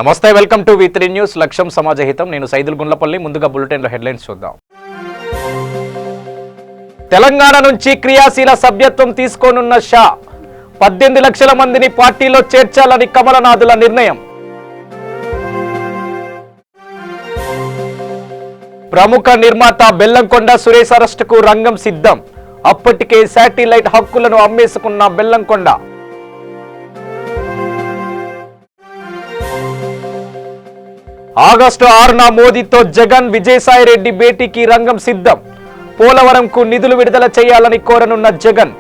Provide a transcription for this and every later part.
నమస్తే, welcome to V3 news. లక్ష్యం సమాజహితం. నేను సైదుల్ గుండ్లపల్లి. ముందుగా బులెటిన్లో హెడ్లైన్స్ చూద్దాం. తెలంగాణ నుంచి క్రియాశీల సభ్యత్వం తీసుకోనున్న షా 18 లక్షల మందిని పార్టీలో చేర్చాలని కమలనాథుల నిర్ణయం. ప్రముఖ నిర్మాత బెల్లంకొండ సురేష్ అరెస్టుకు రంగం సిద్ధం. అప్పటికే శాటిలైట్ హక్కులను అమ్మేసుకున్న బెల్లంకొండ. ఆగస్టు 6న మోదీతో జగన్ విజయసాయిరెడ్డి భేటీకి రంగం సిద్ధం. పోలవరంకు నిధులు విడుదల చేయాలని కోరనున్న జగన్.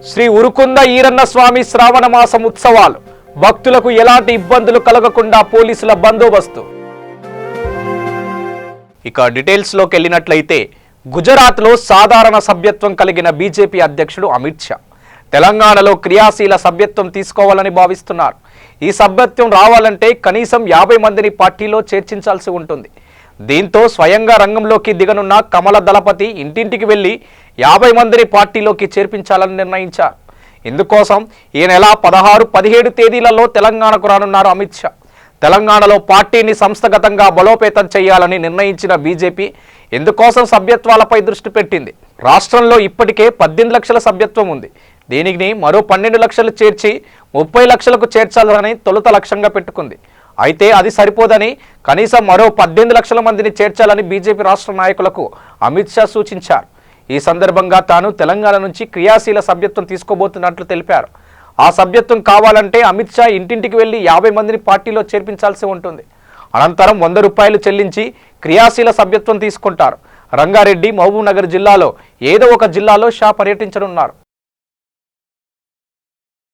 శ్రీ ఉరుకుంద ఈరన్న స్వామి శ్రావణ మాసం ఉత్సవాలు. భక్తులకు ఎలాంటి ఇబ్బందులు కలగకుండా పోలీసుల బందోబస్తు. ఇక డీటెయిల్స్ లోకి వెళ్ళినట్లయితే, గుజరాత్లో సాధారణ సభ్యత్వం కలిగిన బీజేపీ అధ్యక్షుడు అమిత్ షా తెలంగాణలో క్రియాశీల సభ్యత్వం తీసుకోవాలని భావిస్తున్నారు. ఈ సభ్యత్వం రావాలంటే కనీసం 50 మందిని పార్టీలో చేర్చించాల్సి ఉంటుంది. దీంతో స్వయంగా రంగంలోకి దిగనున్న కమల దళపతి ఇంటింటికి వెళ్లి 50 మందిని పార్టీలోకి చేర్పించాలని నిర్ణయించారు. ఇందుకోసం ఈ నెల 16, 17 తేదీలలో తెలంగాణకు రానున్నారు అమిత్ షా. తెలంగాణలో పార్టీని సంస్థాగతంగా బలోపేతం చేయాలని నిర్ణయించిన బీజేపీ ఇందుకోసం సభ్యత్వాలపై దృష్టి పెట్టింది. రాష్ట్రంలో ఇప్పటికే 18 లక్షల సభ్యత్వం ఉంది. దీనికి మరో 12 లక్షలు చేర్చి 30 లక్షలకు చేర్చాలని తొలుత లక్ష్యంగా పెట్టుకుంది. అయితే అది సరిపోదని కనీసం మరో 18 లక్షల మందిని చేర్చాలని బీజేపీ రాష్ట్ర నాయకులకు అమిత్ షా సూచించారు. ఈ సందర్భంగా తాను తెలంగాణ నుంచి క్రియాశీల సభ్యత్వం తీసుకోబోతున్నట్లు తెలిపారు. ఆ సభ్యత్వం కావాలంటే అమిత్ షా ఇంటింటికి వెళ్లి 50 మందిని పార్టీలో చేర్పించాల్సి ఉంటుంది. అనంతరం 100 రూపాయలు చెల్లించి క్రియాశీల సభ్యత్వం తీసుకుంటారు. రంగారెడ్డి, మహబూబ్ నగర్ జిల్లాలో ఏదో ఒక జిల్లాలో షా పర్యటించనున్నారు.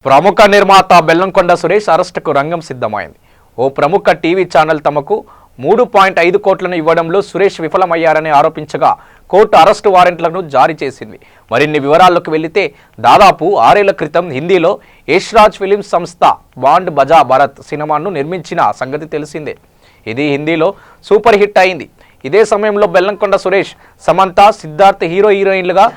ప్రముఖ నిర్మాత బెల్లంకొండ సురేష్ అరెస్టుకు రంగం సిద్ధమైంది. ఓ ప్రముఖ టీవీ ఛానల్ తమకు 3.5 కోట్లను ఇవ్వడంలో సురేష్ విఫలమయ్యారని ఆరోపించగా కోర్టు అరెస్టు వారెంట్లను జారీ చేసింది. మరిన్ని వివరాల్లోకి వెళితే, దాదాపు 6 ఏళ్ల క్రితం హిందీలో యశ్రాజ్ ఫిలిమ్స్ సంస్థ బాండ్ బజా భారత్ సినిమాను నిర్మించిన సంగతి తెలిసిందే. ఇది హిందీలో సూపర్ హిట్ అయింది. ఇదే సమయంలో బెల్లంకొండ సురేష్, సమంత, సిద్ధార్థ్ హీరోయిన్లుగా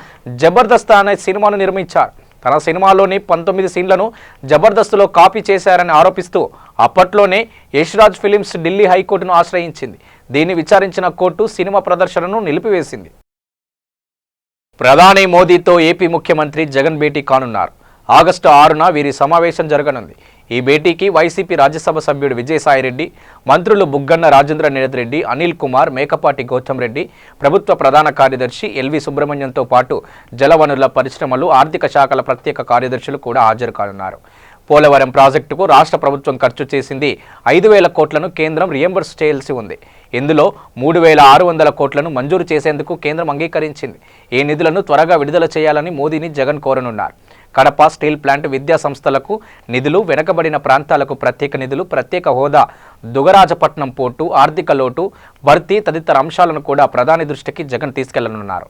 జబర్దస్త్ అనే సినిమాను నిర్మించారు. తన సినిమాలోని 19 సీన్లను జబర్దస్త్లో కాపీ చేశారని ఆరోపిస్తూ అప్పట్లోనే యశ్రాజ్ ఫిలిమ్స్ ఢిల్లీ హైకోర్టును ఆశ్రయించింది. దీన్ని విచారించిన కోర్టు సినిమా ప్రదర్శనను నిలిపివేసింది. ప్రధాని మోదీతో ఏపీ ముఖ్యమంత్రి జగన్ భేటీ కానున్నారు. ఆగస్టు 6న వీరి సమావేశం జరగనుంది. ఈ భేటీకి వైసీపీ రాజ్యసభ సభ్యుడు విజయసాయిరెడ్డి, మంత్రులు బుగ్గన్న రాజేంద్రనాథ్ రెడ్డి, అనిల్ కుమార్, మేకపాటి గౌతమ్ రెడ్డి, ప్రభుత్వ ప్రధాన కార్యదర్శి ఎల్వి సుబ్రహ్మణ్యంతో పాటు జలవనరుల, పరిశ్రమలు, ఆర్థిక శాఖల ప్రత్యేక కార్యదర్శులు కూడా హాజరు కానున్నారు. పోలవరం ప్రాజెక్టుకు రాష్ట్ర ప్రభుత్వం ఖర్చు చేసింది 5,000 కోట్లను కేంద్రం రియంబర్స్ చేయాల్సి ఉంది. ఇందులో 3,600 కోట్లను మంజూరు చేసేందుకు కేంద్రం అంగీకరించింది. ఈ నిధులను త్వరగా విడుదల చేయాలని మోదీని జగన్ కోరనున్నారు. కడప స్టీల్ ప్లాంట్, విద్యా సంస్థలకు నిధులు, వెనుకబడిన ప్రాంతాలకు ప్రత్యేక నిధులు, ప్రత్యేక హోదా, దుగరాజపట్నం పోర్టు, ఆర్థిక లోటు భర్తీ తదితర అంశాలను కూడా ప్రధాని దృష్టికి జగన్ తీసుకెళ్లనున్నారు.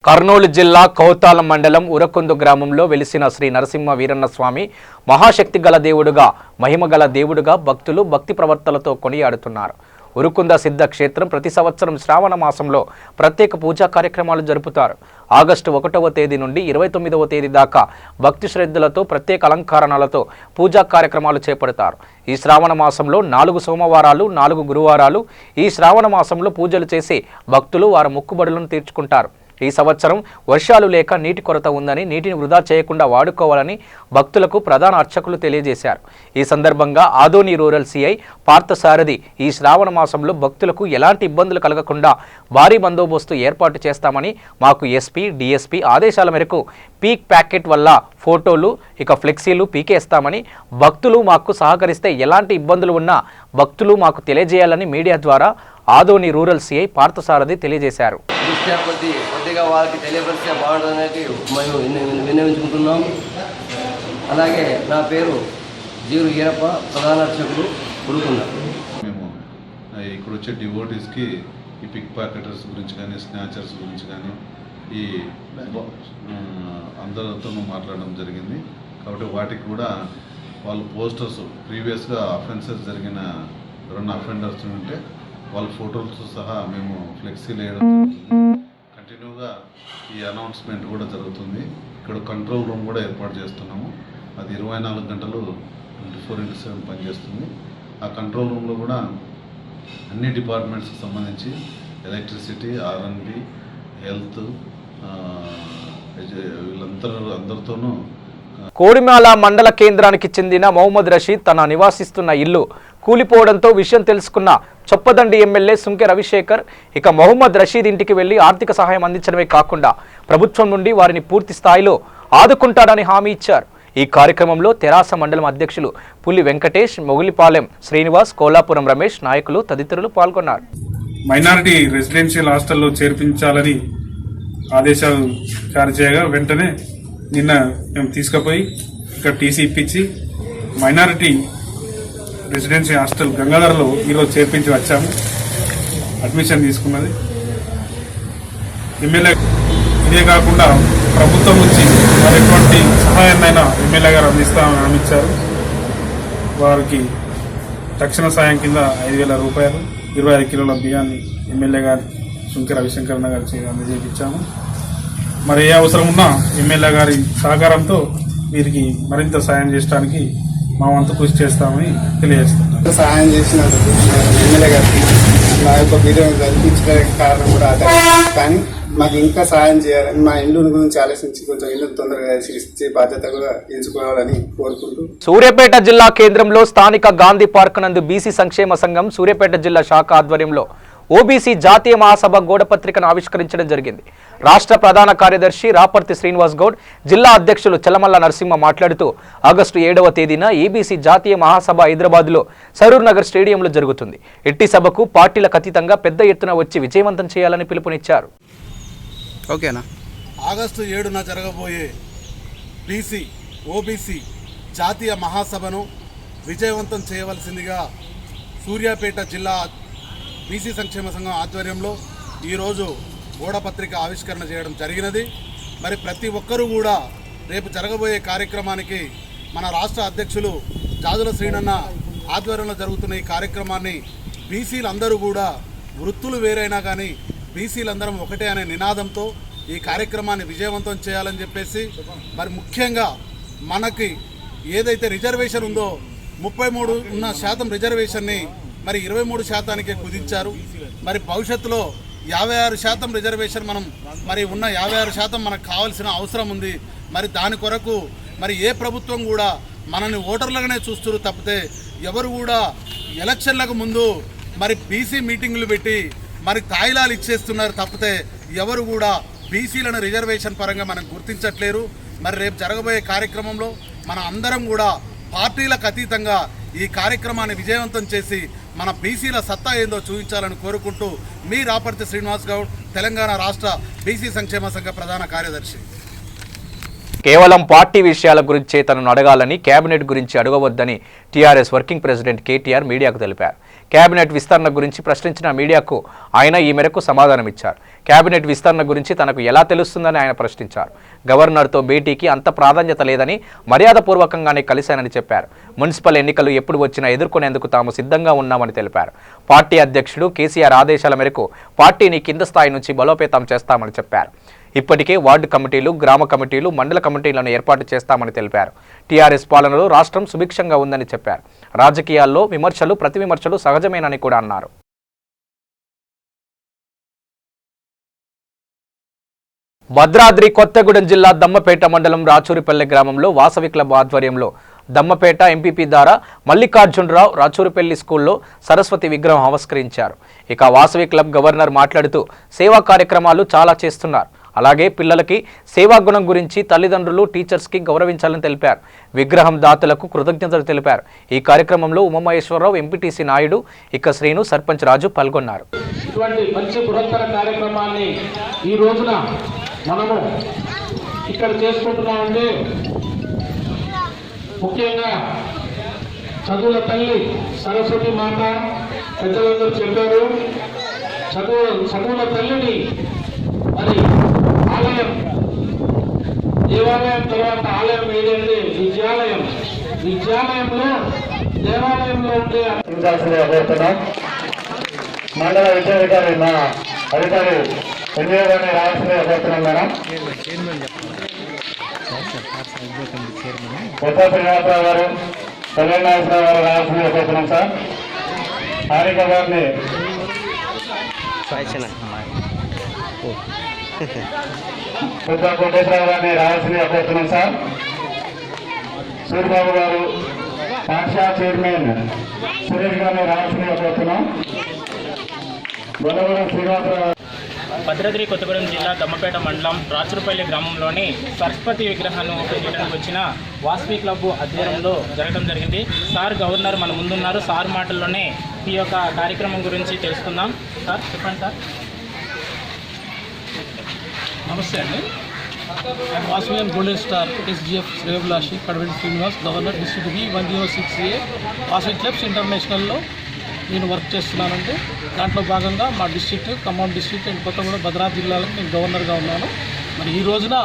కర్నూలు జిల్లా కౌతాలం మండలం ఉరకొందు గ్రామంలో వెలిసిన శ్రీ నరసింహ వీరన్న స్వామి మహాశక్తి గల దేవుడుగా, మహిమగల దేవుడుగా భక్తులు భక్తి ప్రవర్తనలతో కొనియాడుతున్నారు. ఉరుకుంద సిద్ధ క్షేత్రం ప్రతి సంవత్సరం శ్రావణ మాసంలో ప్రత్యేక పూజా కార్యక్రమాలు జరుపుతారు. ఆగస్టు 1వ తేదీ నుండి 29వ తేదీ దాకా భక్తి శ్రద్ధలతో ప్రత్యేక అలంకరణలతో పూజా కార్యక్రమాలు చేపడతారు. ఈ శ్రావణ మాసంలో 4 సోమవారాలు, 4 గురువారాలు ఈ శ్రావణ మాసంలో పూజలు చేసి భక్తులు వారి మొక్కుబడులను తీర్చుకుంటారు. ఈ సంవత్సరం వర్షాలు లేక నీటి కొరత ఉందని, నీటిని వృధా చేయకుండా వాడుకోవాలని భక్తులకు ప్రధాన అర్చకులు తెలియజేశారు. ఈ సందర్భంగా ఆదోని రూరల్ సిఐ పార్థసారథి ఈ శ్రావణ మాసంలో భక్తులకు ఎలాంటి ఇబ్బందులు కలగకుండా భారీ బందోబస్తు ఏర్పాటు చేస్తామని, మాకు ఎస్పీ, డిఎస్పీ ఆదేశాల మేరకు పీక్ ప్యాకెట్ వల్ల ఫోటోలు, ఇక ఫ్లెక్సీలు పీకేస్తామని, భక్తులు మాకు సహకరిస్తే ఎలాంటి ఇబ్బందులు ఉన్నా భక్తులు మాకు తెలియజేయాలని మీడియా ద్వారా ఆదోని రూరల్ సిఐ పార్థసారథి తెలియజేశారు. కొద్దిగా వారికి తెలియపరిస్తే బాగుంటుందనేది మేము విన్నవించుకుంటున్నాం. అలాగే నా పేరు జీరు ఈరప్ప, ప్రధాన అర్చకుడు ఉరుకుంద. మేము ఇక్కడ వచ్చే డివోటీస్కి ఈ పిక్ పాకెటర్స్ గురించి కానీ, స్నాచర్స్ గురించి కానీ ఈ అందరితో మాట్లాడడం జరిగింది. కాబట్టి వాటికి కూడా వాళ్ళు పోస్టర్స్, ప్రీవియస్గా అఫెన్సెస్ జరిగిన 2 అఫెండర్స్ ఉంటే వాళ్ళ ఫోటోలతో సహా మేము ఫ్లెక్సీలు వేయడం జరుగుతుంది. కంటిన్యూగా ఈ అనౌన్స్మెంట్ కూడా జరుగుతుంది. ఇక్కడ కంట్రోల్ రూమ్ కూడా ఏర్పాటు చేస్తున్నాము. అది 24 గంటలు 24/7 పనిచేస్తుంది. ఆ కంట్రోల్ రూమ్లో కూడా అన్ని డిపార్ట్మెంట్స్కి సంబంధించి ఎలక్ట్రిసిటీ, R&B, హెల్త్ అందరితోనూ. కోడిమాల మండల కేంద్రానికి చెందిన మహమ్మద్ రషీద్ తన నివాసిస్తున్న ఇల్లు కూలిపోవడంతో విషయం తెలుసుకున్న చొప్పదండి ఎమ్మెల్యే సుంకె రవిశేఖర్ ఇక మహమ్మద్ రషీద్ ఇంటికి వెళ్లి ఆర్థిక సహాయం అందించడమే కాకుండా ప్రభుత్వం నుండి వారిని పూర్తి స్థాయిలో ఆదుకుంటాడని హామీ ఇచ్చారు. ఈ కార్యక్రమంలో తెరాస మండలం అధ్యక్షులు పులి వెంకటేష్, మొగిలిపాలెం శ్రీనివాస్, కోలాపురం రమేష్, నాయకులు తదితరులు పాల్గొన్నారు. మైనారిటీ రెసిడెన్షియల్ హాస్టల్లో చేర్పించాలని ఆదేశాలు జారీ చేయగా వెంటనే నిన్న మేము తీసుకుపోయి ఇక్కడ టీసీ ఇప్పించి మైనారిటీ రెసిడెన్షియల్ హాస్టల్ గంగాధరలో ఈరోజు చేర్పించి వచ్చాము. అడ్మిషన్ తీసుకున్నది ఎమ్మెల్యే. ఇదే కాకుండా ప్రభుత్వం నుంచి మరి ఎటువంటి సహాయాన్నైనా ఎమ్మెల్యే గారు అందిస్తామని హామీ ఇచ్చారు. వారికి తక్షణ సాయం కింద 5,000 రూపాయలు, 25 కిలోల బియ్యాన్ని ఎమ్మెల్యే గారు సుంకె రవిశంకర్ గారికి అందజేయించాము. మరి ఏ అవసరం ఉన్నా ఎమ్మెల్యే గారి సహకారంతో వీరికి మరింత సాయం చేయడానికి మా వంతు కృషి చేస్తామని తెలియజేస్తున్నాం. సహాయం చేసినందుకు ఎమ్మెల్యే గారికి నా యొక్క వీడియోని కల్పించడానికి కారణం కూడా అదే. కానీ మాకు ఇంకా సహాయం చేయాలని, మా ఇల్లు గురించి ఆలోచించి కొంచెం ఇల్లు తొందరగా ఇచ్చే బాధ్యత కూడా ఎంచుకోవాలని కోరుకుంటూ సూర్యాపేట జిల్లా కేంద్రంలో స్థానిక గాంధీ పార్క్ నందు బీసీ సంక్షేమ సంఘం సూర్యాపేట జిల్లా శాఖ ఆధ్వర్యంలో ఓబీసీ జాతీయ మహాసభ గోడపత్రికను ఆవిష్కరించడం జరిగింది. రాష్ట్ర ప్రధాన కార్యదర్శి రాపర్తి శ్రీనివాస్ గౌడ్, జిల్లా అధ్యక్షులు చలమల్ల నరసింహ మాట్లాడుతూ ఆగస్టు 7వ తేదీన ఏబీసీ జాతీయ మహాసభ హైదరాబాద్లో సరూర్ నగర్ స్టేడియంలో జరుగుతుంది. ఇట్టి సభకు పార్టీలకు అతీతంగా పెద్ద ఎత్తున వచ్చి విజయవంతం చేయాలని పిలుపునిచ్చారు. ఓకేనా? ఆగస్టు 7న జరగబోయే బీసీ ఓబీసీ జాతీయ మహాసభను విజయవంతం చేయవలసిందిగా సూర్యాపేట జిల్లా బీసీ సంక్షేమ సంఘం ఆధ్వర్యంలో ఈరోజు గోడపత్రిక ఆవిష్కరణ చేయడం జరిగినది. మరి ప్రతి ఒక్కరూ కూడా రేపు జరగబోయే కార్యక్రమానికి మన రాష్ట్ర అధ్యక్షులు జాజుల శ్రీనన్న ఆధ్వర్యంలో జరుగుతున్న ఈ కార్యక్రమాన్ని బీసీలందరూ కూడా వృత్తులు వేరైనా కానీ బీసీలందరం ఒకటే అనే నినాదంతో ఈ కార్యక్రమాన్ని విజయవంతం చేయాలని చెప్పేసి, మరి ముఖ్యంగా మనకి ఏదైతే రిజర్వేషన్ ఉందో 33% రిజర్వేషన్ని మరి 23%కే కుదించారు. మరి భవిష్యత్తులో 56% రిజర్వేషన్ మనం మరి ఉన్న 56% మనకు కావాల్సిన అవసరం ఉంది. మరి దాని కొరకు మరి ఏ ప్రభుత్వం కూడా మనల్ని ఓటర్లుగానే చూస్తున్నారు తప్పితే ఎవరు కూడా ఎలక్షన్లకు ముందు మరి బీసీ మీటింగులు పెట్టి మరి తాయిలాలు ఇచ్చేస్తున్నారు తప్పితే ఎవరు కూడా బీసీలను రిజర్వేషన్ పరంగా మనం గుర్తించట్లేరు. మరి రేపు జరగబోయే కార్యక్రమంలో మన అందరం కూడా పార్టీలకు అతీతంగా ఈ కార్యక్రమాన్ని విజయవంతం చేసి మన బీసీల సత్తా ఏందో చూపించాలని కోరుకుంటూ మీ రాపర్తి శ్రీనివాస్ గౌడ్, తెలంగాణ రాష్ట్ర బీసీ సంక్షేమ సంఘ ప్రధాన కార్యదర్శి. కేవలం పార్టీ విషయాల గురించే తనను అడగాలని, కేబినెట్ గురించి అడగవద్దని టీఆర్ఎస్ వర్కింగ్ ప్రెసిడెంట్ కేటీఆర్ మీడియాకు తెలిపారు. కేబినెట్ విస్తరణ గురించి ప్రశ్నించిన మీడియాకు ఆయన ఈ మేరకు సమాధానమిచ్చారు. కేబినెట్ విస్తరణ గురించి తనకు ఎలా తెలుస్తుందని ఆయన ప్రశ్నించారు. గవర్నర్తో భేటీకి అంత ప్రాధాన్యత లేదని, మర్యాదపూర్వకంగానే కలిశానని చెప్పారు. మున్సిపల్ ఎన్నికలు ఎప్పుడు వచ్చినా ఎదుర్కొనేందుకు తాము సిద్ధంగా ఉన్నామని తెలిపారు. పార్టీ అధ్యక్షుడు కేసీఆర్ ఆదేశాల మేరకు పార్టీని కింద స్థాయి నుంచి బలోపేతం చేస్తామని చెప్పారు. ఇప్పటికే వార్డు కమిటీలు, గ్రామ కమిటీలు, మండల కమిటీలను ఏర్పాటు చేస్తామని తెలిపారు. టీఆర్ఎస్ పాలనలో రాష్ట్రం సుభిక్షంగా ఉందని చెప్పారు. రాజకీయాల్లో విమర్శలు, ప్రతి విమర్శలు సహజమేనని కూడా అన్నారు. భద్రాద్రి కొత్తగూడెం జిల్లా దమ్మపేట మండలం రాచూరిపల్లె గ్రామంలో వాసవి క్లబ్ ఆధ్వర్యంలో దమ్మపేట ఎంపీపీ ద్వారా మల్లికార్జునరావు రాచూరిపల్లి స్కూల్లో సరస్వతి విగ్రహం ఆవిష్కరించారు. ఇక వాసవి క్లబ్ గవర్నర్ మాట్లాడుతూ సేవా కార్యక్రమాలు చాలా చేస్తున్నారు. అలాగే పిల్లలకి సేవా గుణం గురించి తల్లిదండ్రులు, టీచర్స్కి గౌరవించాలని తెలిపారు. విగ్రహం దాతలకు కృతజ్ఞతలు తెలిపారు. ఈ కార్యక్రమంలో ఉమామహేశ్వరరావు, ఎంపీటీసీ నాయుడు, ఇక శ్రీను, సర్పంచ్ రాజు పాల్గొన్నారు. ఇటువంటి మంచి బృహత్తర కార్యక్రమాన్ని ఈ రోజున మనము ఇక్కడ చేసుకుంటున్నామంటే ముఖ్యంగా చదువుల తల్లి సరస్వతి మాత పెద్దలందరూ చెప్పారు. చదువుల తల్లిని మరి ఆలయం, దేవాలయం తర్వాత ఆలయం ఏదంటే విద్యాలయం. విద్యాలయంలో దేవాలయంలో ఉండే కోరుతున్నాం. మండల విద్యాధికారి మా అధికారి ఎన్నికలని రావాల్సిందిగా కోరుతున్నాం. మేడం కొత్త శ్రీనివాసరావు గారు, కళ్యాణేశ్వరరావు గారు రావాల్సిందిగా కోరుతున్నాం సార్. హారిక గారిని కొత్త కోటేశ్వరరావు గారిని రావాల్సిందిగా కోరుతున్నాం సార్. సూర్యబాబు గారు, పాఠశాల చైర్మన్ సురేష్ గారిని రావాల్సిందిగా కోరుతున్నాం. గొల్లగూడెం శ్రీనివాసరావు భద్రాద్రి కొత్తగూడెం జిల్లా దమ్మపేట మండలం రాచురుపల్లి గ్రామంలోని సరస్వతి విగ్రహాన్ని ఓపెన్ చేయడానికి వచ్చిన వాసవి క్లబ్ ఆధ్వర్యంలో జరగడం జరిగింది. సార్ గవర్నర్ మన ముందున్నారు. సార్ మాటల్లోనే ఈ యొక్క కార్యక్రమం గురించి తెలుసుకుందాం. సార్ చెప్పండి సార్. నమస్తే అండి. వాసవి గోల్డెన్ స్టార్ ఎస్జిఎఫ్ శ్రేయభిలాషి Kadavelli Srinivas, governor district B 106A Vasavi clubs ఇంటర్నేషనల్లో నేను వర్క్ చేస్తున్నానండి. దాంట్లో భాగంగా మా district Khammam district and Kothagudem Bhadradri జిల్లాలకు నేను గవర్నర్గా ఉన్నాను. మరి ఈ రోజున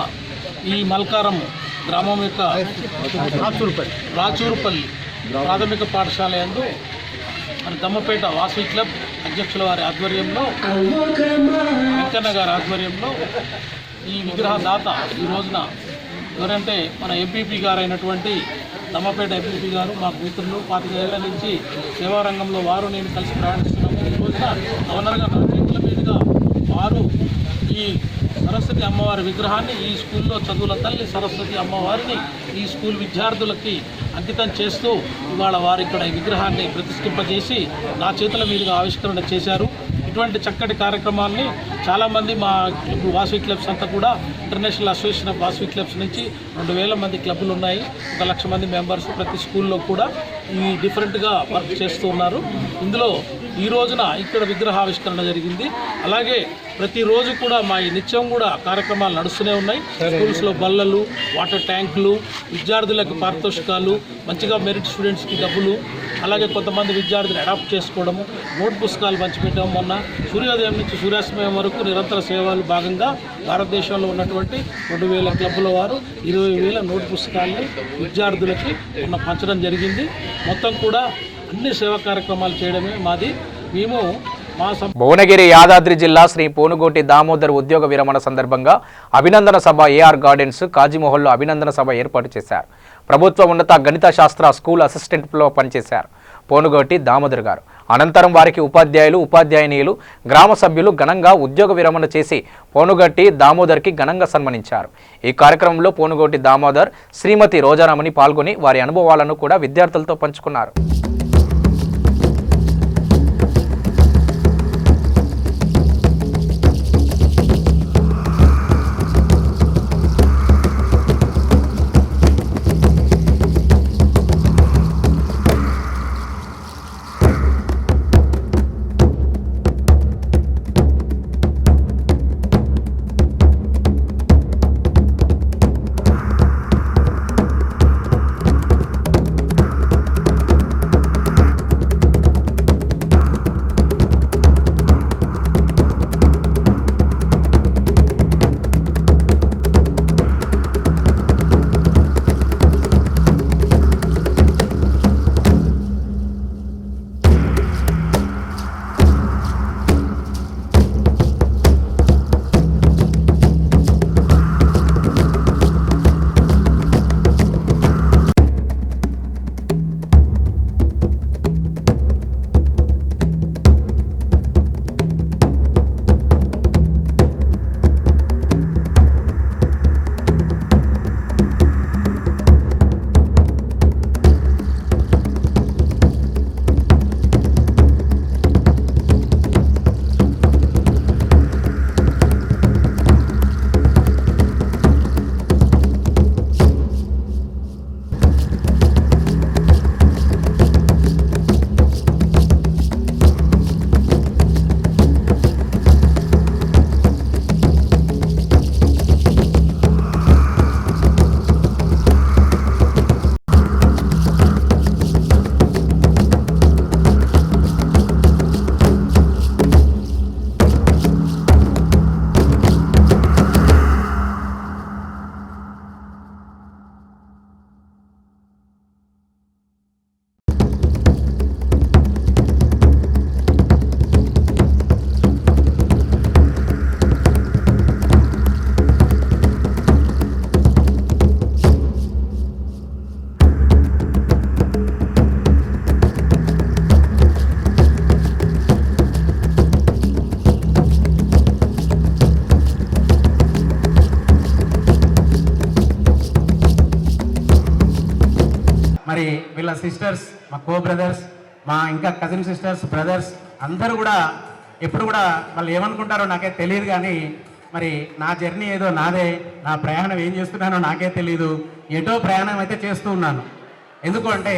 ఈ మల్కారం గ్రామం యొక్క రాచూరుపల్లి ప్రాథమిక పాఠశాల యందు మన దమ్మపేట వాసవి క్లబ్ అధ్యక్షుల వారి ఆధ్వర్యంలో, వెంకన్న గారి ఆధ్వర్యంలో ఈ విగ్రహ దాత ఈ రోజున ఎవరంటే మన ఎంపీపీ గారు అయినటువంటి దమ్మపేట ఎంపీపీ గారు, మాకు మిత్రులు 25 ఏళ్ల నుంచి సేవారంగంలో వారు నేను కలిసి ప్రయాణిస్తున్నాము. ఈ రోజున గవర్నర్గా నా చేతుల మీదుగా వారు ఈ సరస్వతి అమ్మవారి విగ్రహాన్ని ఈ స్కూల్లో చదువుల తల్లి సరస్వతి అమ్మవారిని ఈ స్కూల్ విద్యార్థులకి అంకితం చేస్తూ ఇవాళ వారు ఇక్కడ ఈ విగ్రహాన్ని ప్రతిష్ఠింపజేసి నా చేతుల మీదుగా ఆవిష్కరణ చేశారు. ఇటువంటి చక్కటి కార్యక్రమాన్ని చాలామంది మా వాసవి క్లబ్స్ అంతా కూడా international association of Vasavi clubs నుంచి 2000 మంది క్లబ్బులు ఉన్నాయి. 1 లక్ష మంది మెంబర్స్ ప్రతి స్కూల్లో కూడా ఈ డిఫరెంట్గా వర్క్ చేస్తూ ఉన్నారు. ఇందులో ఈ రోజున ఇక్కడ విగ్రహావిష్కరణ జరిగింది. అలాగే ప్రతిరోజు కూడా మా ఈ నిత్యం కూడా కార్యక్రమాలు నడుస్తూనే ఉన్నాయి. స్కూల్స్లో బల్లలు, వాటర్ ట్యాంకులు, విద్యార్థులకు పారితోషికాలు, మంచిగా మెరిట్ స్టూడెంట్స్కి డబ్బులు, అలాగే కొంతమంది విద్యార్థులు అడాప్ట్ చేసుకోవడము, నోట్ పుస్తకాలు పంచిపెట్టడం. మొన్న సూర్యోదయం నుంచి సూర్యాస్తమయం వరకు నిరంతర సేవలు భాగంగా భారతదేశంలో ఉన్నటువంటి 2000 క్లబ్బుల వారు 20,000 నోట్ పుస్తకాలని విద్యార్థులకి మొన్న పంచడం జరిగింది. మొత్తం కూడా అన్ని సేవా కార్యక్రమాలు చేయడమే మాది. మేము భువనగిరి యాదాద్రి జిల్లా శ్రీ పోనుగోటి దామోదర్ ఉద్యోగ విరమణ సందర్భంగా అభినందన సభ ఏఆర్ గార్డెన్స్ కాజీమహల్లో అభినందన సభ ఏర్పాటు చేశారు. ప్రభుత్వ ఉన్నత గణిత శాస్త్ర స్కూల్ అసిస్టెంట్లో పనిచేశారు పోనుగోటి దామోదర్ గారు. అనంతరం వారికి ఉపాధ్యాయులు, ఉపాధ్యాయునీయులు, గ్రామ సభ్యులు ఘనంగా ఉద్యోగ విరమణ చేసి పోనుగోటి దామోదర్కి ఘనంగా సన్మానించారు. ఈ కార్యక్రమంలో పోనుగోటి దామోదర్ శ్రీమతి రోజారామని పాల్గొని వారి అనుభవాలను కూడా విద్యార్థులతో పంచుకున్నారు. మరి వీళ్ళ సిస్టర్స్, మా కో బ్రదర్స్, మా ఇంకా కజిన్ సిస్టర్స్, బ్రదర్స్ అందరూ కూడా ఎప్పుడు కూడా వాళ్ళు ఏమనుకుంటారో నాకే తెలియదు, కానీ మరి నా జర్నీ ఏదో నాదే, నా ప్రయాణం ఏం చేస్తున్నానో నాకే తెలియదు. ఎటో ప్రయాణం అయితే చేస్తూ ఉన్నాను. ఎందుకు అంటే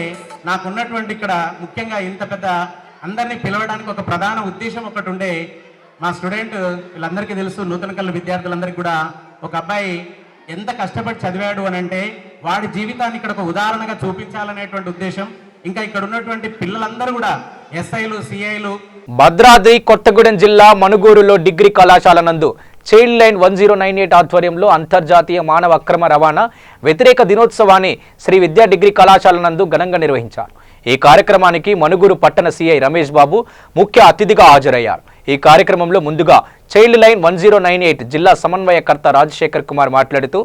నాకున్నటువంటి ఇక్కడ ముఖ్యంగా ఇంత పెద్ద అందరినీ పిలవడానికి ఒక ప్రధాన ఉద్దేశం ఒకటి ఉండే. మా స్టూడెంట్ వీళ్ళందరికీ తెలుసు, నూతన కళ విద్యార్థులందరికీ కూడా ఒక అబ్బాయి ఎంత కష్టపడి చదివాడు అని అంటే వాడి జీవితాన్ని ఇక్కడ ఒక ఉదాహరణగా చూపించాలనేటువంటి ఉద్దేశం. ఇంకా ఇక్కడ ఉన్నటువంటి పిల్లలందరూ కూడా ఎస్ఐలు, సిఐలు. భద్రాద్రి కొత్తగూడెం జిల్లా మనుగూరులో డిగ్రీ కళాశాల నందు చైల్డ్ లైన్ 1098 ఆధ్వర్యంలో అంతర్జాతీయ మానవ అక్రమ రవాణా వ్యతిరేక దినోత్సవాన్ని శ్రీ విద్యా డిగ్రీ కళాశాల నందు ఘనంగా నిర్వహించారు. ఈ కార్యక్రమానికి మనుగూరు పట్టణ సిఐ రమేష్ బాబు ముఖ్య అతిథిగా హాజరయ్యారు. ఈ కార్యక్రమంలో ముందుగా చైల్డ్ లైన్ 1098 జిల్లా సమన్వయకర్త రాజశేఖర్ కుమార్ మాట్లాడుతూ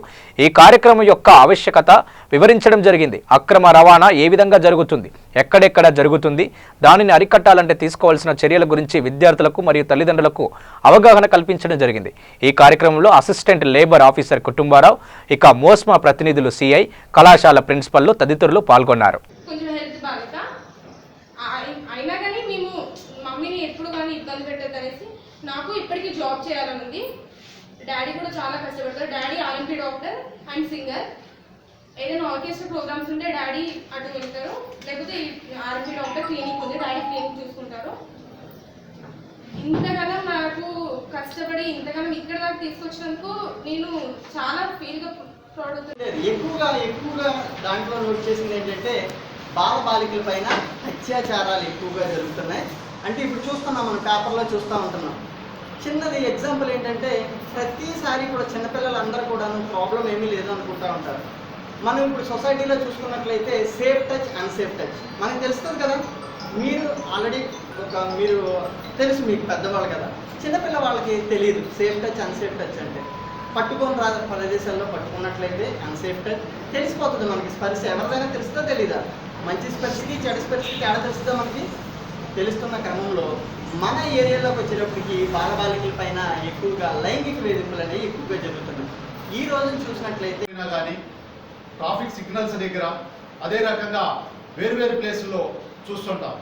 ఈ కార్యక్రమం యొక్క ఆవశ్యకత వివరించడం జరిగింది. అక్రమ రవాణా ఏ విధంగా జరుగుతుంది, ఎక్కడెక్కడ జరుగుతుంది, దానిని అరికట్టాలంటే తీసుకోవాల్సిన చర్యల గురించి విద్యార్థులకు మరియు తల్లిదండ్రులకు అవగాహన కల్పించడం జరిగింది. ఈ కార్యక్రమంలో అసిస్టెంట్ లేబర్ ఆఫీసర్ కుటుంబారావు, ఇక మోస్మా ప్రతినిధులు సిఐ, కళాశాల ప్రిన్సిపల్లు తదితరులు పాల్గొన్నారు. అయినా కానీ మేము మమ్మీని ఎప్పుడు కానీ ఇబ్బంది పెట్టద్దనేసి నాకు ఇప్పటికీ జాబ్ చేయాలని ఉంది. డాడీ కూడా చాలా కష్టపడతారు. Daddy RMP doctor and singer. ఏదైనా ఆర్కెస్ట్రా ప్రోగ్రామ్స్ ఉంటే డాడీ అటు వెళ్తారు, లేకపోతే ఆర్ఎంపీ డాక్టర్ క్లినిక్ ఉంది, డాడీ క్లినిక్ చూసుకుంటారు. ఇంతగానో నాకు కష్టపడి ఇంతగానో ఇక్కడ దాకా తీసుకొచ్చినందుకు నేను చాలా ఫీల్గా ప్రౌడ్ అవుతున్నాను. ఎక్కువగా దాంట్లో నోట్ చేసింది ఏంటంటే బాలికల పైన అత్యాచారాలు ఎక్కువగా జరుగుతున్నాయి. అంటే ఇప్పుడు చూస్తున్నాం, మనం పేపర్లో చూస్తూ ఉంటున్నాం. చిన్నది ఎగ్జాంపుల్ ఏంటంటే ప్రతిసారి కూడా చిన్నపిల్లలందరూ కూడా ప్రాబ్లం ఏమీ లేదు అనుకుంటూ ఉంటారు. మనం ఇప్పుడు సొసైటీలో చూసుకున్నట్లయితే సేఫ్ టచ్, అన్సేఫ్ టచ్ మనకు తెలుస్తుంది కదా. మీరు ఆల్రెడీ మీరు తెలుసు, మీకు పెద్దవాళ్ళు కదా. చిన్నపిల్ల వాళ్ళకి తెలియదు సేఫ్ టచ్, అన్సేఫ్ టచ్ అంటే. పట్టుకొని ప్రదేశాల్లో పట్టుకున్నట్లయితే అన్సేఫ్ టచ్ తెలిసిపోతుంది మనకి. స్పర్శ ఎవరిదైనా తెలుస్తుందో తెలీదా? మంచి స్పర్శకి చెడు స్పర్శకి తేడా తెలుస్తుందో మనకి. తెలుస్తున్న క్రమంలో మన ఏరియాలోకి వచ్చేటప్పటికి బాలికల పైన ఎక్కువగా లైంగిక వేధింపులు అనేవి ఎక్కువగా జరుగుతున్నాయి. ఈ రోజున చూసినట్లయితే కానీ ట్రాఫిక్ సిగ్నల్స్ దగ్గర, అదే రకంగా వేరు ప్లేసుల్లో చూస్తుంటాం.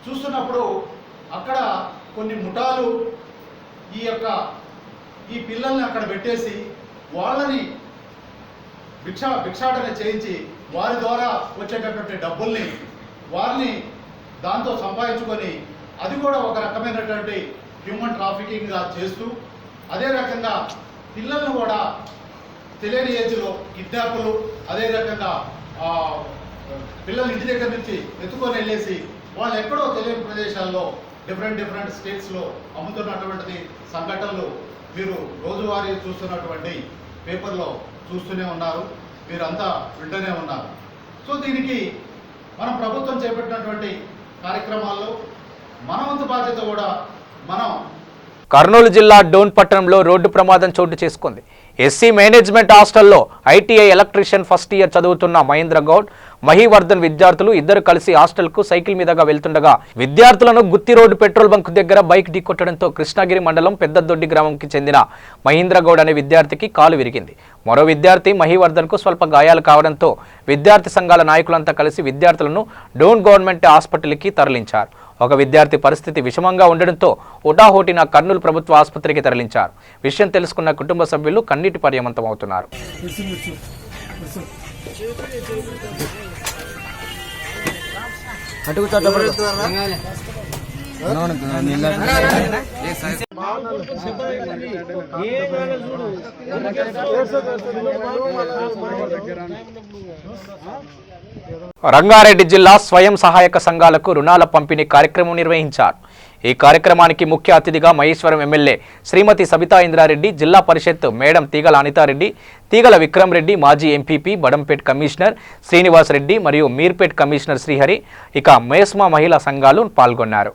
చూస్తున్నప్పుడు అక్కడ కొన్ని ముఠాలు ఈ పిల్లల్ని అక్కడ పెట్టేసి వాళ్ళని భిక్షాటన చేయించి వారి ద్వారా వచ్చేటటువంటి డబ్బుల్ని వారిని దాంతో సంపాదించుకొని అది కూడా ఒక రకమైనటువంటి హ్యూమన్ ట్రాఫికింగ్గా చేస్తూ, అదే రకంగా పిల్లలను కూడా తెలియని ఏజ్లో కిడ్నాపులు, అదే రకంగా పిల్లలు ఇంటి దగ్గర నుంచి ఎత్తుకొని వెళ్ళేసి వాళ్ళు ఎక్కడో తెలియని ప్రదేశాల్లో డిఫరెంట్ స్టేట్స్లో అమ్ముతున్నటువంటి సంఘటనలు మీరు రోజువారీ చూస్తున్నటువంటి పేపర్లో చూస్తూనే ఉన్నారు, మీరంతా వింటూనే ఉన్నారు. సో దీనికి మనం ప్రభుత్వం చేపట్టినటువంటి కార్యక్రమాల్లో మన వంతు బాధ్యత కూడా మనం. కర్నూలు జిల్లా డోన్ పట్టణంలో రోడ్డు ప్రమాదం చోటు చేసుకుంది. ఎస్సీ మేనేజ్మెంట్ హాస్టల్లో ఐటీఐ ఎలక్ట్రీషియన్ ఫస్ట్ ఇయర్ చదువుతున్న మహేంద్ర గౌడ్, మహీవర్ధన్ విద్యార్థులు ఇద్దరు కలిసి హాస్టల్కు సైకిల్ మీదుగా వెళ్తుండగా విద్యార్థులను గుత్తి రోడ్డు పెట్రోల్ బంక్ దగ్గర బైక్ ఢీకొట్టడంతో కృష్ణగిరి మండలం పెద్దదొడ్డి గ్రామంకి చెందిన మహేంద్ర గౌడ్ అనే విద్యార్థికి కాలు విరిగింది. మరో విద్యార్థి మహీవర్ధన్కు స్వల్ప గాయాలు కావడంతో విద్యార్థి సంఘాల నాయకులంతా కలిసి విద్యార్థులను డోన్ గవర్నమెంట్ హాస్పిటల్కి తరలించారు. ఒక విద్యార్థి పరిస్థితి విషమంగా ఉండడంతో హుటాహుటిన కర్నూలు ప్రభుత్వ ఆసుపత్రికి తరలించారు. విషయం తెలుసుకున్న కుటుంబ సభ్యులు కన్నీటి పర్యమంతం అవుతున్నారు. రంగారెడ్డి జిల్లా స్వయం సహాయక సంఘాలకు రుణాల పంపిణీ కార్యక్రమం నిర్వహించారు. ఈ కార్యక్రమానికి ముఖ్య అతిథిగా మహేశ్వరం ఎమ్మెల్యే శ్రీమతి సబితా ఇంద్రారెడ్డి, జిల్లా పరిషత్ మేడం తీగల అనితారెడ్డి, తీగల విక్రమ్ రెడ్డి, మాజీ ఎంపీపీ, బడంపేట్ కమిషనర్ శ్రీనివాస్ రెడ్డి మరియు మీర్పేట్ కమిషనర్ శ్రీహరి, ఇక మేస్మా మహిళా సంఘాలు పాల్గొన్నారు.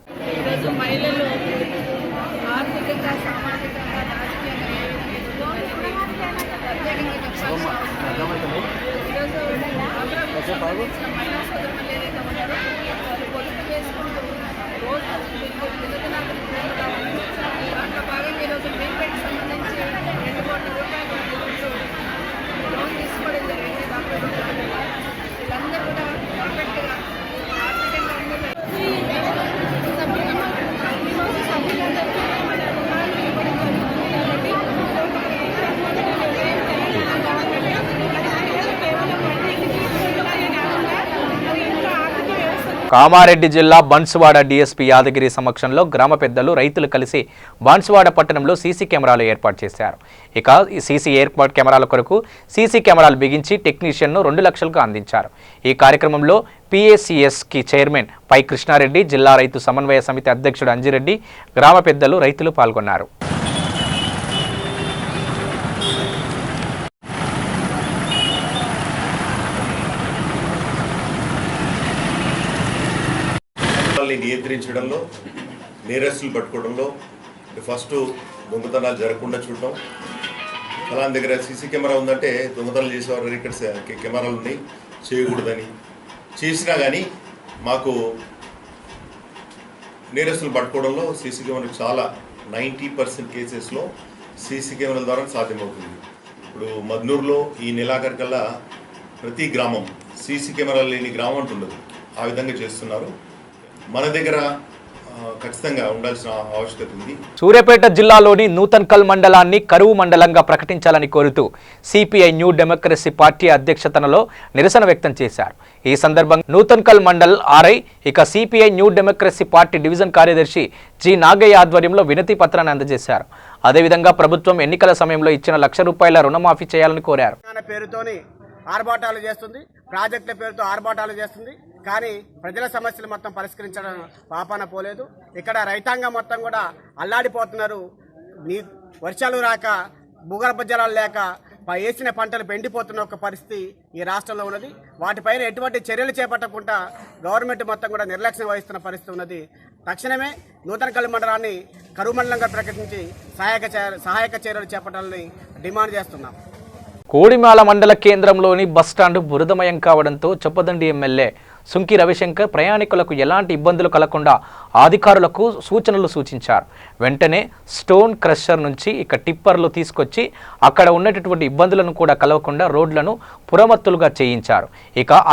వీళ్ళందరూ కూడా కామారెడ్డి జిల్లా బన్సువాడ డీఎస్పీ యాదగిరి సమక్షంలో గ్రామ పెద్దలు రైతులు కలిసి బన్సువాడ పట్టణంలో సీసీ కెమెరాలు ఏర్పాటు చేశారు. ఇక ఈ సీసీ ఏర్పాటు కెమెరాల కొరకు సీసీ కెమెరాలు బిగించి టెక్నీషియన్ను 2 లక్షలకు అందించారు. ఈ కార్యక్రమంలో PACSకి చైర్మన్ పై కృష్ణారెడ్డి, జిల్లా రైతు సమన్వయ సమితి అధ్యక్షుడు అంజిరెడ్డి, గ్రామ పెద్దలు, రైతులు పాల్గొన్నారు. నియంత్రించడంలో, నేరస్తులు పట్టుకోవడంలో ఫస్ట్ దొంగతనాలు జరగకుండా చూడటం. ఫలానా దగ్గర సీసీ కెమెరా ఉందంటే దొంగతనాలు చేసేవారు ఇక్కడ కెమెరాలు ఉన్నాయి చేయకూడదని, చేసినా కానీ మాకు నేరస్తులు పట్టుకోవడంలో సీసీ కెమెరా చాలా 90% కేసెస్లో సీసీ కెమెరాల ద్వారా సాధ్యమవుతుంది. ఇప్పుడు మద్నూరులో ఈ నెలాఖరికల్లా ప్రతి గ్రామం సీసీ కెమెరాలు లేని గ్రామం అంటుండదు. ఆ విధంగా చేస్తున్నారు. మన దగ్గర ఖచ్చితంగా ఉండాల్సిన ఆవశ్యకత ఉంది. సూర్యాపేట జిల్లాలోని నూతన్కల్ మండలాన్ని కరువు మండలంగా ప్రకటించాలని కోరుతూ సిపిఐ న్యూ డెమోక్రసీ పార్టీ అధ్యక్షతనలో నిరసన వ్యక్తం చేశారు. ఈ సందర్భంగా నూతన్కల్ మండల్ ఆర్ఐ ఇక CPI new democracy party division కార్యదర్శి జి నాగయ్య ఆధ్వర్యంలో వినతి పత్రాన్ని అందజేశారు. అదేవిధంగా ప్రభుత్వం ఎన్నికల సమయంలో ఇచ్చిన ₹1,00,000 రుణమాఫీ చేయాలని కోరారు. పేరుతోని ఆర్భాటాలు చేస్తుంది, ప్రాజెక్టుల పేరుతో ఆర్భాటాలు చేస్తుంది, కానీ ప్రజల సమస్యలు మొత్తం పరిష్కరించడం పాపాన పోలేదు. ఇక్కడ రైతాంగం మొత్తం కూడా అల్లాడిపోతున్నారు. వర్షాలు రాక, భూగర్భ జలాలు లేక వేసిన పంటలు ఎండిపోతున్న ఒక పరిస్థితి ఈ రాష్ట్రంలో ఉన్నది. వాటిపైన ఎటువంటి చర్యలు చేపట్టకుండా గవర్నమెంట్ మొత్తం కూడా నిర్లక్ష్యం వహిస్తున్న పరిస్థితి ఉన్నది. తక్షణమే నూతన్కల్ మండలాన్ని కరువు మండలంగా ప్రకటించి సహాయక చర్యలు చేపట్టాలని డిమాండ్ చేస్తున్నాం. కోడిమాల మండల కేంద్రంలోని బస్టాండ్ బురదమయం కావడంతో చొప్పదండి ఎమ్మెల్యే సుంకి రవిశంకర్ ప్రయాణికులకు ఎలాంటి ఇబ్బందులు కలగకుండా అధికారులకు సూచనలు సూచించారు. వెంటనే స్టోన్ క్రషర్ నుంచి టిప్పర్లు తీసుకొచ్చి అక్కడ ఉన్నటువంటి ఇబ్బందులను కూడా కలవకుండా రోడ్లను పురమత్తులుగా చేయించారు.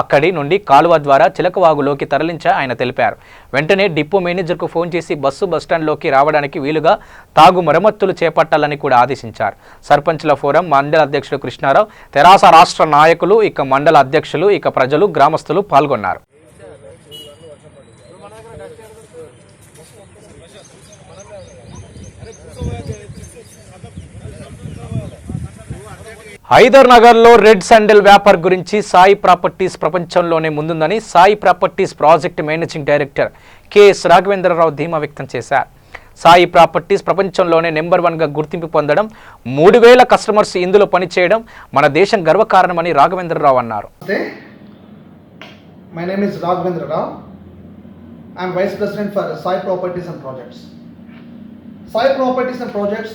అక్కడి నుండి కాలువ ద్వారా చిలకవాగులోకి తరలించా ఆయన తెలిపారు. వెంటనే డిపో మేనేజర్కు ఫోన్ చేసి బస్టాండ్లోకి రావడానికి వీలుగా తాగు మరమ్మతులు చేపట్టాలని కూడా ఆదేశించారు. సర్పంచ్ల ఫోరం మండల అధ్యక్షుడు కృష్ణారావు, తెరాస రాష్ట్ర నాయకులు, మండల అధ్యక్షులు, ప్రజలు, గ్రామస్తులు పాల్గొన్నారు. హైదర్ నగర్లో రెడ్ శాండిల్ వ్యాపార్ గురించి సాయి ప్రాపర్టీస్ ప్రపంచంలోనే ముందుందని Sai properties project managing director KS Raghavendra Rao ధీమా వ్యక్తం చేశారు. సాయి ప్రాపర్టీస్ ప్రపంచంలోనే నెంబర్ 1గా గుర్తింపు పొందడం, 3000 కస్టమర్స్ ఇందులో పనిచేయడం మన దేశం గర్వకారణమని రాఘవేంద్రరావు అన్నారు. My name is Raghavendra Rao. I am Vice President for Sai Properties and Projects. Sai Properties and Projects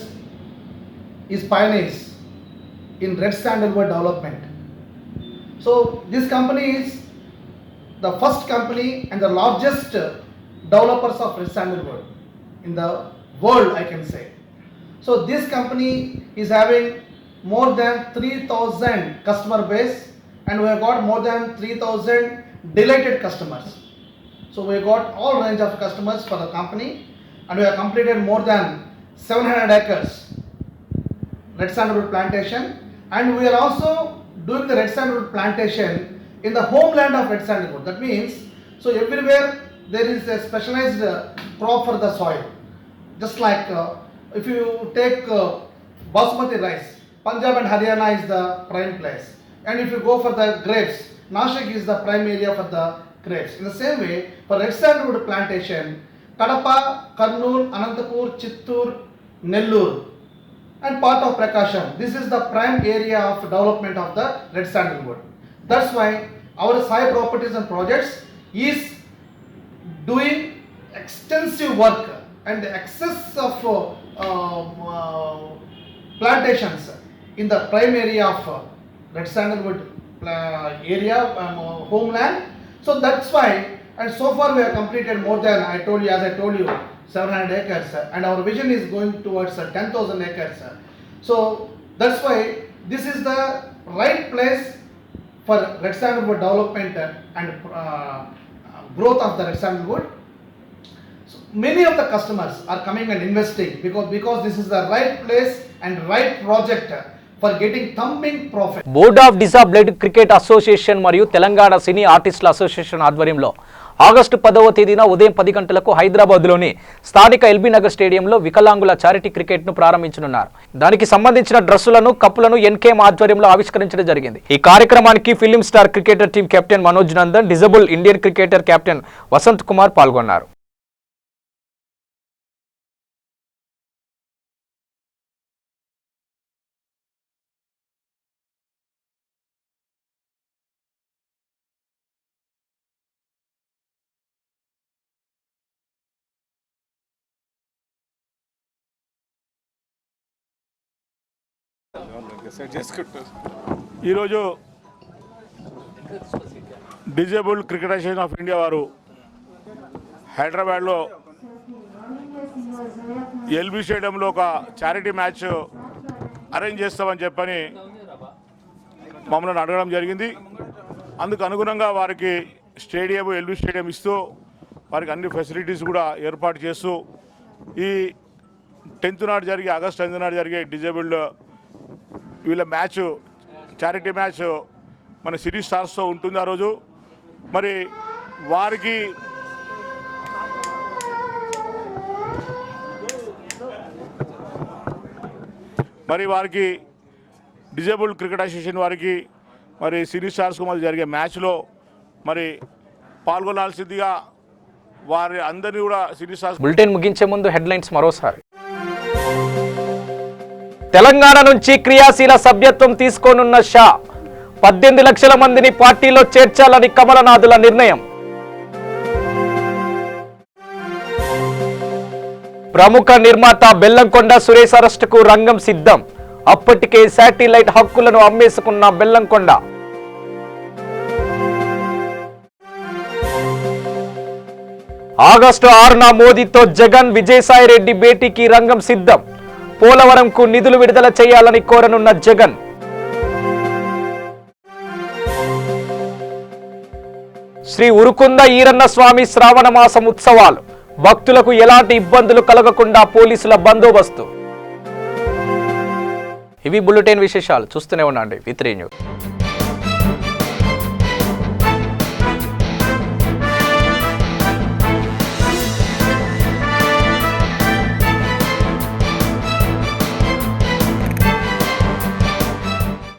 is pioneers in red sandalwood development. So this company is the first company and the largest developers of red sandalwood in the world, I can say. So this company is having more than 3,000 customer base, and we have got more than 3,000 delighted customers. So we got all range of customers for the company, and we have completed more than 700 acres red sandalwood plantation, and we are also doing the red sandalwood plantation in the homeland of red sandalwood. That means, so everywhere there is a specialized crop for the soil. Just like if you take basmati rice, Punjab and Haryana is the prime place, and if you go for the grapes, Nashik is the prime area for the grapes. In the same way, for red sandalwood plantation, Kadapa, Kurnool, Anantapur, Chittoor, Nellore, and part of Prakasham, this is the prime area of development of the red sandalwood. That's why our Sai Properties and Projects is doing extensive work and excess of plantations in the prime area of red sandalwood area, homeland. So that's why, and so far we have completed more than, as I told you, 700 acres, and our vision is going towards 10,000 acres. So that's why this is the right place for red sandalwood development and growth of the red sandalwood. So many of the customers are coming and investing because this is the right place and right project for getting thumping profit. Board of disabled cricket association మరియు తెలంగాణ సినీ ఆర్టిస్టుల association ఆధ్వర్యంలో August 10వ తేదీన ఉదయం 10 గంటలకు హైదరాబాద్లోని స్థానిక LB Nagar స్టేడియంలో వికలాంగుల చారిటీ క్రికెట్ను ప్రారంభించనున్నారు. దానికి సంబంధించిన డ్రెస్సులను, కప్పులను ఎన్కేఎం ఆధ్వర్యంలో ఆవిష్కరించడం జరిగింది. ఈ కార్యక్రమానికి film star cricketer team captain Manoj Nandan, disable Indian cricketer captain Vasant Kumar పాల్గొన్నారు. ఈరోజు disabled cricket association of India వారు హైదరాబాద్లో ఎల్బీ స్టేడియంలో ఒక చారిటీ మ్యాచ్ అరేంజ్ చేస్తామని చెప్పని మమ్మల్ని అడగడం జరిగింది. అందుకు అనుగుణంగా వారికి స్టేడియం, ఎల్బీ స్టేడియం ఇస్తూ వారికి అన్ని ఫెసిలిటీస్ కూడా ఏర్పాటు చేస్తూ ఈ 10th నాడు జరిగే, ఆగస్ట్ 10th నాడు జరిగే డిజేబుల్డ్ వీళ్ళ మ్యాచ్, చారిటీ మ్యాచ్ మన సిటీ స్టార్స్తో ఉంటుంది. ఆ రోజు మరి వారికి డిజేబుల్డ్ క్రికెట్ అసోసియేషన్ వారికి మరి సిటీ స్టార్స్కు మధ్య జరిగే మ్యాచ్లో మరి పాల్గొనాల్సిందిగా వారి అందరినీ కూడా సిటీ స్టార్స్. బులెటిన్ ముగించే ముందు హెడ్లైన్స్ మరోసారి. తెలంగాణ నుంచి క్రియాశీల సభ్యత్వం తీసుకోనున్న షా, 18 లక్షల మందిని పార్టీలో చేర్చాలని కమలనాథుల నిర్ణయం. ప్రముఖ నిర్మాత బెల్లంకొండ సురేష్ అరెస్టుకు రంగం సిద్ధం. అప్పటికే శాటిలైట్ హక్కులను అమ్మేసుకున్న బెల్లంకొండ. ఆగస్టు 6న మోదీతో జగన్, విజయసాయిరెడ్డి భేటీకి రంగం సిద్ధం. పోలవరంకు నిధులు విడుదల చేయాలని కోరనున్న జగన్. శ్రీ ఉరుకుంద ఈరన్న స్వామి శ్రావణ మాసం ఉత్సవాలు. భక్తులకు ఎలాంటి ఇబ్బందులు కలగకుండా పోలీసుల బందోబస్తు. ఇవి బులెటిన్ విశేషాలు. చూస్తూనే ఉండండి V3 న్యూస్.